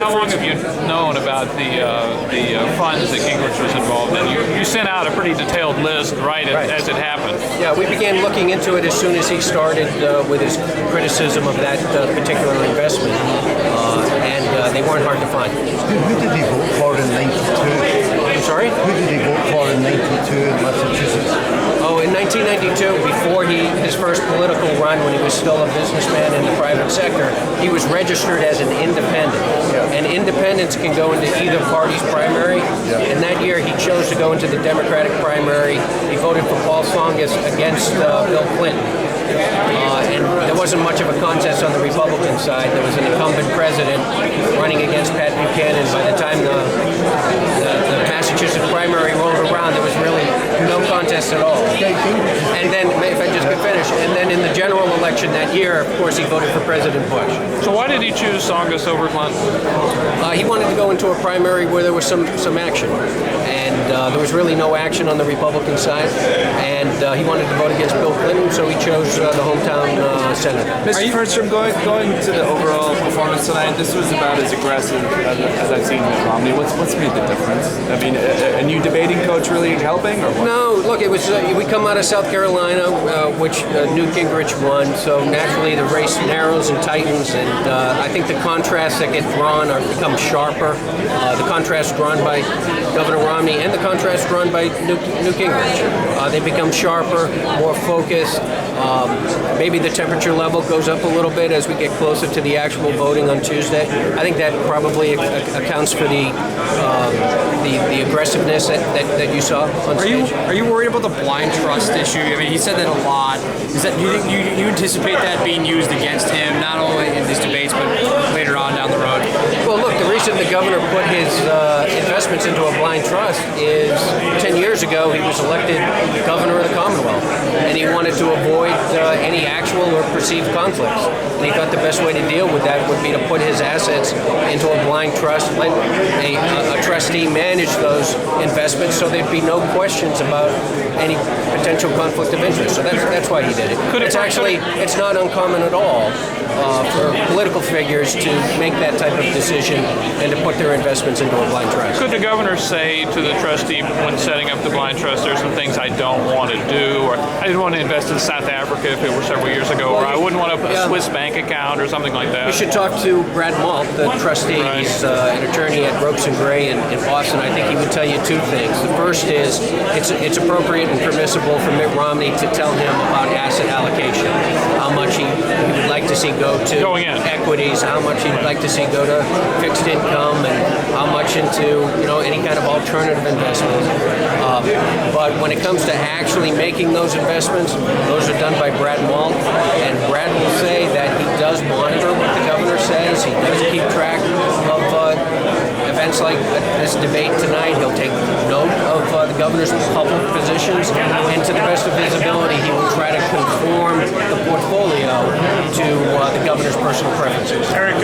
How long have you known about the funds that Gingrich was involved in? You sent out a pretty detailed list right. As it happened. Yeah, we began looking into it as soon as he started with his criticism of that particular investment, and they weren't hard to find. Who did he vote for in '92? I'm sorry? Who did he vote for in '92 in Massachusetts? Oh, in 1992, before his first political run, when he was still a businessman in the private sector, he was registered as an independent. Yeah. And independents can go into either party's primary. Yeah. And that year, he chose to go into the Democratic primary. He voted for Paul Tsongas against Bill Clinton. And there wasn't much of a contest on the Republican side. There was an incumbent president running against Pat Buchanan. By the time the Massachusetts primary rolled around, there was really no contest at all. And then, if I just could finish, and then in the general election that year, of course, he voted for President Bush. So why did he choose Tsongas over Clinton? He wanted to go into a primary where there was some action. And there was really no action on the Republican side. And he wanted to vote against Bill Clinton, so he chose the hometown senator. Mr. Fehrnstrom, going to the overall performance tonight, this was about as aggressive as I've seen Mitt Romney. What's made the difference? I mean, a new debating coach really helping, or what? No, look, it was we come out of South Carolina, which Newt Gingrich won, so naturally the race narrows and tightens, and I think the contrasts that get drawn become sharper. The contrast drawn by Governor Romney and the contrast drawn by Newt Gingrich. They become sharper, more focused. Maybe the temperature level goes up a little bit as we get closer to the actual voting on Tuesday. I think that probably accounts for the aggressiveness that you saw on stage. Are you worried about the blind trust issue? I mean, he said that a lot. Is that you think you anticipate that being used against him, not only in these debates but later on down the road? Well, look, the reason the governor put his investments into a blind trust is 10 years ago he was elected governor of the Commonwealth, and he wanted to avoid any actual or perceived conflicts. And he thought the best way to deal with that would be to put his assets into a blind trust, let a trustee manage those investments so there'd be no questions about any potential conflict of interest. So that's why he did it. It's not uncommon at all for political figures to make that type of decision and to put their investments into a blind trust. Could the governor say to the trustee when setting up the blind trust, there's some things I don't want to do, or I didn't want to invest in South Africa if it were several years ago, or I wouldn't want to put a Swiss bank account or something like that? You should talk to Brad Malt, the trustee. Right. He's an attorney at Ropes and Gray in Boston. I think he would tell you two things. The first is it's appropriate and permissible for Mitt Romney to tell him about asset allocation, how much he would like to see go to equities, how much he'd like to see go to fixed income, and how much into any kind of alternative investments. But when it comes to actually making those investments, those are done by Brad Malt, and Brad will say that he does monitor what the governor says. He does keep track of events like this debate tonight. He'll take note of the governor's public positions, and to the best of his ability, he will try to conform the portfolio to the governor's personal preferences. Eric,